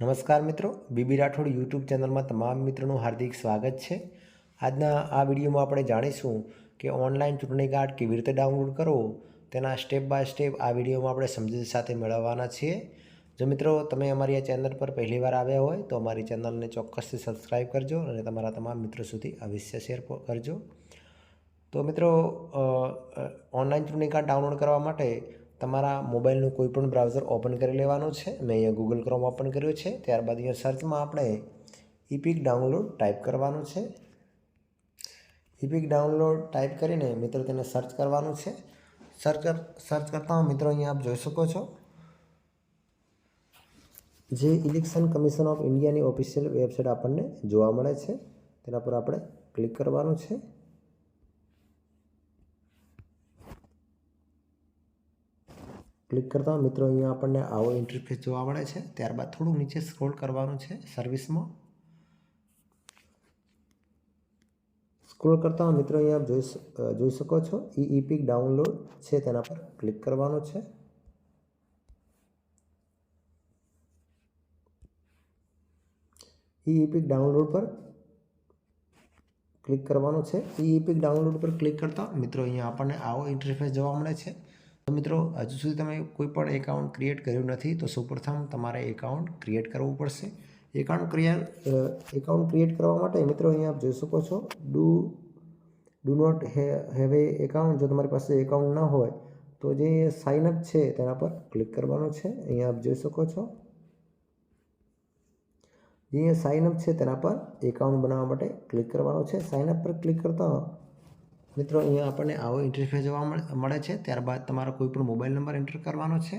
નમસ્કાર મિત્રો, BB Rathod YouTube ચેનલમાં તમામ મિત્રોનું હાર્દિક સ્વાગત છે। આજના આ વિડીયોમાં આપણે જાણીશું કે ઓનલાઈન ચૂંટણી કાર્ડ કેવી રીતે ડાઉનલોડ કરવો તેના સ્ટેપ બાય સ્ટેપ આ વિડીયોમાં આપણે સમજૂતી સાથે મેળવવાના છીએ। જો મિત્રો તમે અમારી આ ચેનલ પર પહેલીવાર આવ્યા હોય તો અમારી ચેનલને ચોક્કસથી સબસ્ક્રાઈબ કરજો અને તમારા તમામ મિત્રો સુધી અવશ્ય શેર કરજો। તો મિત્રો ઓનલાઈન ચૂંટણી કાર્ડ ડાઉનલોડ કરવા માટે તમારા મોબાઈલનું કોઈપણ બ્રાઉઝર ઓપન કરી લેવાનું છે। મેં અહીંયા ગૂગલ ક્રોમ ઓપન કર્યું છે। ત્યારબાદ અહીંયા સર્ચમાં આપણે ઇપિક ડાઉનલોડ ટાઈપ કરવાનું છે। ઇપિક ડાઉનલોડ ટાઈપ કરીને મિત્રો તેને સર્ચ કરવાનું છે। સર્ચ કરતા મિત્રો અહીંયા આપ જોઈ શકો છો જે ઇલેક્શન કમિશન ઓફ ઇન્ડિયાની ઓફિશિયલ વેબસાઇટ આપણને જોવા મળે છે, તેના પર આપણે ક્લિક કરવાનું છે। ક્લિક કરતા મિત્રો અહીંયા આપણને આવો ઇન્ટરફેસ જોવા મળે છે। ત્યારબાદ થોડું નીચે સ્ક્રોલ કરવાનું છે। સર્વિસમાં સ્ક્રોલ કરતા મિત્રો અહીંયા આપ જોઈ શકો છો ઇપિક ડાઉનલોડ છે, તેના પર ક્લિક કરવાનું છે। ઇપિક ડાઉનલોડ પર ક્લિક કરવાનું છે। ઇપિક ડાઉનલોડ પર ક્લિક કરતા મિત્રો અહીંયા આપણને આવો ઇન્ટરફેસ જોવા મળે છે। તો મિત્રો હજુ સુધી તમે કોઈ પણ એકાઉન્ટ ક્રિએટ કર્યું નથી તો સૌપ્રથમ તમારે એકાઉન્ટ ક્રિએટ કરવું પડશે। એકાઉન્ટ ક્રિએટ કરવા માટે મિત્રો અહીંયા આપ જોઈ શકો છો do not have a account. જો તમારી પાસે એકાઉન્ટ ન હોય તો જે સાઇનઅપ છે તેના પર ક્લિક કરવાનું છે। અહીંયા આપ જોઈ શકો છો જે સાઇનઅપ છે તેના પર એકાઉન્ટ બનાવવા માટે ક્લિક કરવાનું છે। સાઇનઅપ પર ક્લિક કરતા મિત્રો અહીંયા આપણને આવો ઇન્ટરફેસ જોવા મળે છે। ત્યારબાદ તમારો કોઈ પણ મોબાઈલ નંબર એન્ટર કરવાનો છે।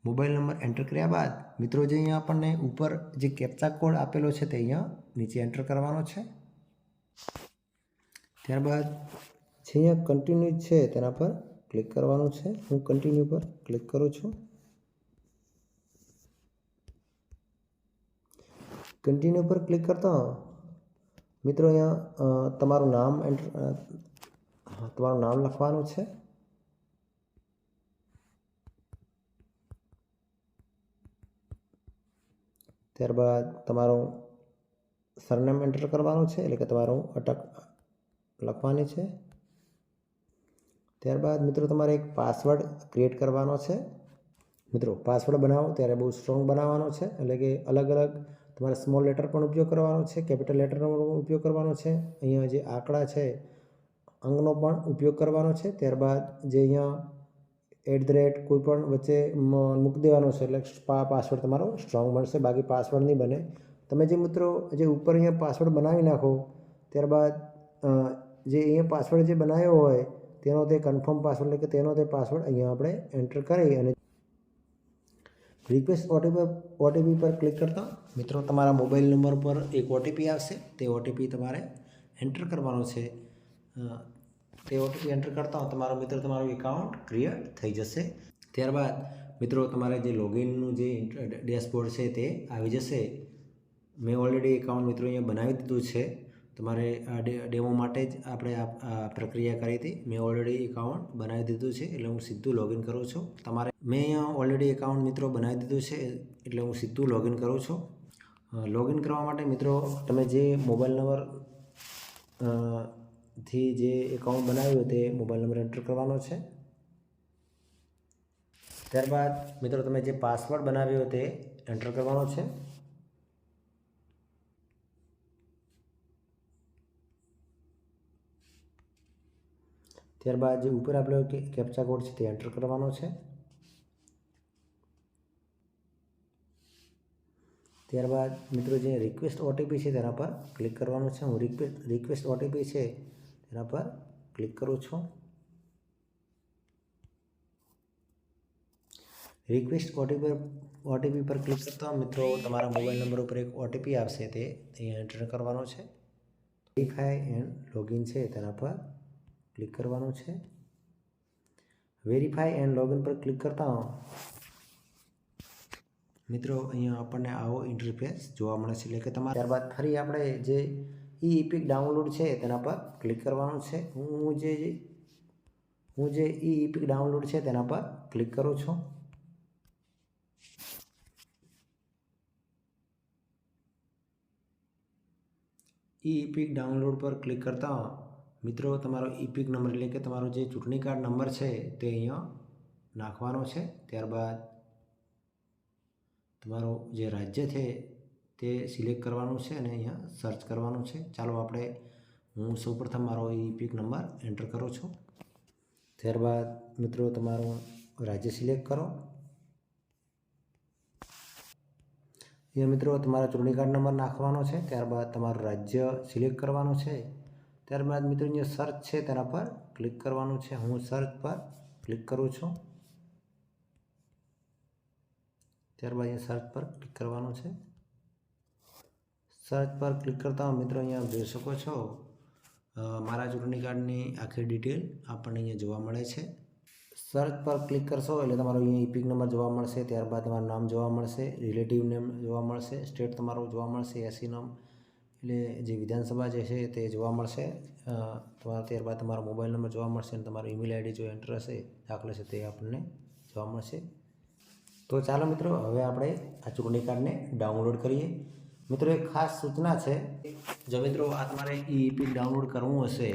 મોબાઈલ નંબર એન્ટર કર્યા બાદ મિત્રો જે અહીંયા આપણને ઉપર જે કેપ્ચા કોડ આપેલો છે તે અહીંયા નીચે એન્ટર કરવાનો છે। ત્યારબાદ જે અહીંયા કન્ટિન્યુ છે તેના પર ક્લિક કરવાનું છે। હું કન્ટિન્યુ પર ક્લિક કરું છું। કન્ટિન્યુ પર ક્લિક કરતા મિત્રો અહીંયા તમારું નામ લખવાનું છે। ત્યારબાદ તમારું સરનેમ એન્ટર કરવાનું છે, એટલે કે તમારું અટક લખવાની છે। ત્યારબાદ મિત્રો તમારે એક પાસવર્ડ ક્રિએટ કરવાનો છે। મિત્રો પાસવર્ડ બનાવો ત્યારે બહુ સ્ટ્રોંગ બનાવવાનો છે, એટલે કે અલગ અલગ તમારે સ્મોલ લેટર પણ ઉપયોગ કરવાનો છે, કેપિટલ લેટરનો પણ ઉપયોગ કરવાનો છે। અહીંયા જે આંકડા છે અંકનો પણ ઉપયોગ કરવાનો છે। ત્યારબાદ જે અહીંયા @ કોઈ પણ વચ્ચે મૂકી દેવાનો છે, એટલે પાસવર્ડ તમારો સ્ટ્રોંગ બનશે, બાકી પાસવર્ડ નહીં બને। તમે જે મિત્રો જે ઉપર અહીંયા પાસવર્ડ બનાવી નાખો ત્યારબાદ જે અહીંયા પાસવર્ડ જે બનાવ્યો હોય તેનો તે કન્ફર્મ પાસવર્ડ, એટલે કે તેનો તે પાસવર્ડ અહીંયા આપણે એન્ટર કરી અને રિક્વેસ્ટ ઓટીપી પર ક્લિક કરતા મિત્રો તમારા મોબાઈલ નંબર પર એક ઓટીપી આવશે, તે ઓટીપી તમારે એન્ટર કરવાનો છે। તે ઓટીપી એન્ટર કરતા તમારું એકાઉન્ટ ક્રિએટ થઈ જશે। ત્યારબાદ મિત્રો તમારે જે લોગિનનું જે ડેશબોર્ડ છે તે આવી જશે। મેં ઓલરેડી એકાઉન્ટ મિત્રો અહીંયા બનાવી દીધું છે। તમારે આ ડેમો માટે જ આપણે આ પ્રક્રિયા કરી હતી। મેં ઓલરેડી એકાઉન્ટ બનાવી દીધું છે, એટલે હું સીધું લોગિન કરું છું। મેં અહીંયા ઓલરેડી એકાઉન્ટ મિત્રો બનાવી દીધું છે, એટલે હું સીધું લોગિન કરું છું। લોગિન કરવા માટે મિત્રો તમે જે મોબાઈલ નંબર થી જે એકાઉન્ટ બનાવ્યું તે મોબાઈલ નંબર એન્ટર કરવાનો છે। ત્યારબાદ મિત્રો તમે જે પાસવર્ડ બનાવ્યો તે એન્ટર કરવાનો છે। ત્યારબાદ જે ઉપર આપેલો કેપ્ચા કોડ છે તે એન્ટર કરવાનો છે। ત્યારબાદ મિત્રો જે રિક્વેસ્ટ ઓટીપી છે તેના પર ક્લિક કરવાનું છે। હું રિક્વેસ્ટ ઓટીપી છે તેના પર ક્લિક કરું છું। રિક્વેસ્ટ ઓટીપી પર ક્લિક કરતા મિત્રો તમારા મોબાઈલ નંબર ઉપર એક ઓટીપી આવશે, તે અહીંયા એન્ટર કરવાનો છે। વેરીફાઈ એન્ડ લોગિન છે તેના પર ક્લિક કરવાનું છે। વેરીફાઈ એન્ડ લોગિન પર ક્લિક કરતા મિત્રો અહીંયા આપણને આવો ઇન્ટરફેસ જોવા મળે છે, એટલે કે તમારે ત્યારબાદ ફરી આપણે જે ઇપિક ડાઉનલોડ છે તેના પર ક્લિક કરવાનું છે। હું જે ઇપિક ડાઉનલોડ છે તેના પર ક્લિક કરું છું। ઈ-ઇપિક ડાઉનલોડ પર ક્લિક કરતાં મિત્રો તમારો ઈપિક નંબર એટલે કે તમારો જે ચૂંટણી કાર્ડ નંબર છે તે અહીંયા નાખવાનો છે. ત્યારબાદ તમારું જે રાજ્ય છે તે સિલેક્ટ કરવાનું છે અને અહીંયા સર્ચ કરવાનું છે. ચાલો હું સૌપ્રથમ મારો ઈપિક નંબર એન્ટર કરું છું. ત્યારબાદ મિત્રો તમારું રાજ્ય સિલેક્ટ કરો. અહીંયા મિત્રો તમારા ચૂંટણી કાર્ડ નંબર નાખવાનો છે. ત્યારબાદ તમારું રાજ્ય સિલેક્ટ કરવાનું છે. ત્યારબાદ મિત્રો અહીંયા સર્ચ છે તેના પર ક્લિક કરવાનું છે. હું સર્ચ પર ક્લિક કરું છું. ત્યારબાદ અહીંયા સર્ચ પર ક્લિક કરવાનું છે. સર્ચ પર ક્લિક કરતા મિત્રો અહીંયા જોઈ શકો છો મારા ચૂંટણી કાર્ડની આખી ડિટેલ આપણને અહીંયા જોવા મળે છે. સર્ચ પર ક્લિક કરશો એટલે તમારો અહીંયા ઈપિક નંબર જોવા મળશે. ત્યારબાદ તમારું નામ જોવા મળશે, રિલેટિવ નેમ જોવા મળશે, સ્ટેટ તમારું જોવા મળશે, એસી નામ એટલે જે વિધાનસભા જે છે તે જોવા મળશે. ત્યારબાદ તમારો મોબાઈલ નંબર જોવા મળશે અને તમારો ઈમેલ આઈડી જો એન્ટર હશે દાખલ છે તે આપણને જોવા મળશે. તો ચાલો મિત્રો હવે આપણે આ ચૂંટણી કાર્ડને ડાઉનલોડ કરીએ. મિત્રો એક ખાસ સૂચના છે, જો મિત્રો આ તમારે ઈપિક ડાઉનલોડ કરવું હશે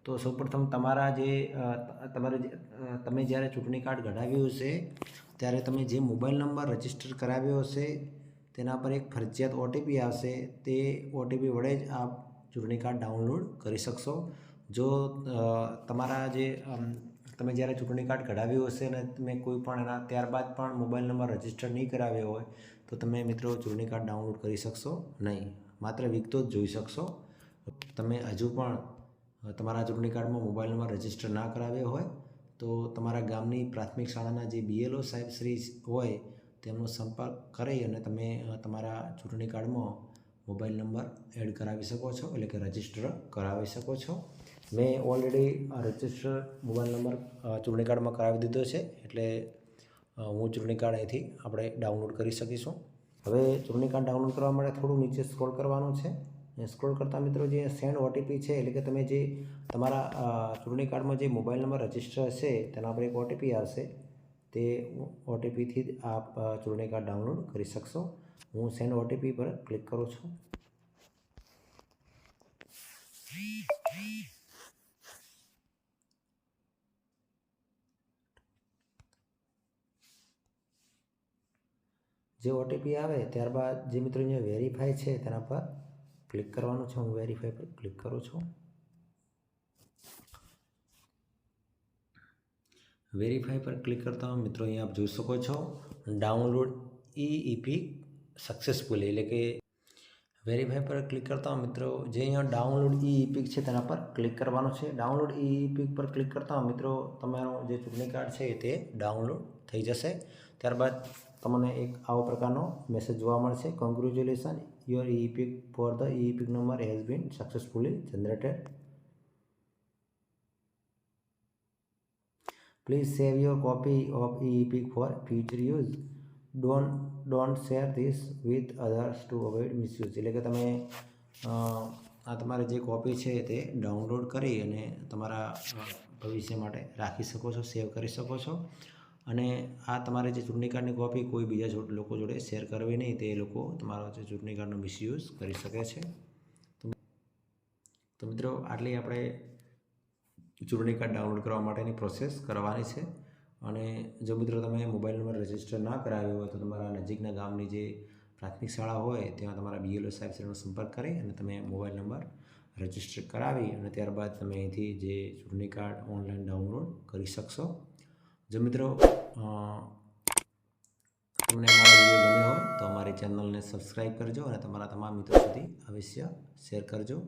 તો સૌપ્રથમ તમે જ્યારે ચૂંટણી કાર્ડ કઢાવ્યું હશે ત્યારે તમે જે મોબાઈલ નંબર રજિસ્ટર કરાવ્યો હશે તેના પર એક ફરજિયાત ઓટીપી આવશે. તે ઓટીપી વડે જ આપ ચૂંટણી કાર્ડ ડાઉનલોડ કરી શકશો. જો તમે જ્યારે ચૂંટણી કાર્ડ કઢાવ્યું હશે અને તમે કોઈ પણ ત્યારબાદ પણ મોબાઈલ નંબર રજિસ્ટર નહીં કરાવ્યો હોય તો તમે મિત્રો ચૂંટણી કાર્ડ ડાઉનલોડ કરી શકશો નહીં, માત્ર વિગતો જ જોઈ શકશો. તમે હજુ પણ તમારા ચૂંટણી કાર્ડમાં મોબાઈલ નંબર રજિસ્ટર ના કરાવ્યો હોય તો તમારા ગામની પ્રાથમિક શાળાના જે BLO સાહેબ શ્રી હોય તેમનો સંપર્ક કરી અને તમે તમારા ચૂંટણી કાર્ડમાં મોબાઈલ નંબર એડ કરાવી શકો છો, એટલે કે રજિસ્ટર કરાવી શકો છો. મેં ઓલરેડી રજિસ્ટર મોબાઈલ નંબર ચૂંટણી કાર્ડમાં કરાવી દીધો છે, એટલે હું ચૂંટણી કાર્ડ અહીંથી આપણે ડાઉનલોડ કરી શકીશું. હવે ચૂંટણી કાર્ડ ડાઉનલોડ કરવા માટે થોડું નીચે સ્ક્રોલ કરવાનું છે. સ્ક્રોલ કરતા મિત્રો જે સેન્ડ ઓટીપી છે એટલે કે તમે જે તમારા ચૂંટણી કાર્ડમાં જે મોબાઈલ નંબર રજિસ્ટર હશે તેના પર એક ઓટીપી આવશે. તે ઓટીપીથી જ આપ ચૂંટણી કાર્ડ ડાઉનલોડ કરી શકશો. હું સેન્ડ ઓટીપી પર ક્લિક કરું છું. જે ઓટીપી આવે ત્યારબાદ જે મિત્રો અહીંયા વેરીફાઈ છે તેના પર ક્લિક કરવાનું છે. હું વેરીફાઈ પર ક્લિક કરું છું. વેરીફાઈ પર ક્લિક કરતા મિત્રો અહીંયા આપ જોઈ શકો છો ડાઉનલોડ ઈપિક સક્સેસફુલી, એટલે કે વેરીફાઈ પર ક્લિક કરતા મિત્રો જે અહીંયા ડાઉનલોડ ઈપિક છે તેના પર ક્લિક કરવાનું છે. ડાઉનલોડ ઈપિક પર ક્લિક કરતા મિત્રો તમારો જે ચૂંટણી કાર્ડ છે તે ડાઉનલોડ થઈ જશે. ત્યારબાદ તમને એક આવો પ્રકારનો મેસેજ જોવા મળશે, congratulation, your EPIC for the EPIC number has been successfully generated. Please save your copy of ePIC for future use. Don't share this with others to avoid misuse. એટલે કે તમે તમારી જે કોપી છે તે ડાઉનલોડ કરી અને તમારા ભવિષ્ય માટે રાખી શકો છો, સેવ કરી શકો છો. અને આ તમારે જે ચૂંટણી કાર્ડની કોપી કોઈ બીજા લોકો જોડે શેર કરવી નહીં, તે લોકો તમારો જે ચૂંટણી કાર્ડનો મિસયુઝ કરી શકે છે. તો મિત્રો આટલી આપણે ચૂંટણી કાર્ડ ડાઉનલોડ કરવા માટેની પ્રોસેસ કરવાની છે. અને જો મિત્રો તમે મોબાઈલ નંબર રજિસ્ટર ના કરાવ્યો હોય તો તમારા નજીકના ગામની જે પ્રાથમિક શાળા હોય ત્યાં તમારા BLO સાહેબ શ્રીનો સંપર્ક કરી અને તમે મોબાઈલ નંબર રજિસ્ટર કરાવી અને ત્યારબાદ તમે અહીંથી જે ચૂંટણી કાર્ડ ઓનલાઈન ડાઉનલોડ કરી શકશો. જો મિત્રો તમને અમારો વિડીયો ગમ્યો હોય તો અમારી ચેનલને સબસ્ક્રાઈબ કરજો અને તમારા તમામ મિત્રો સુધી અવશ્ય શેર કરજો.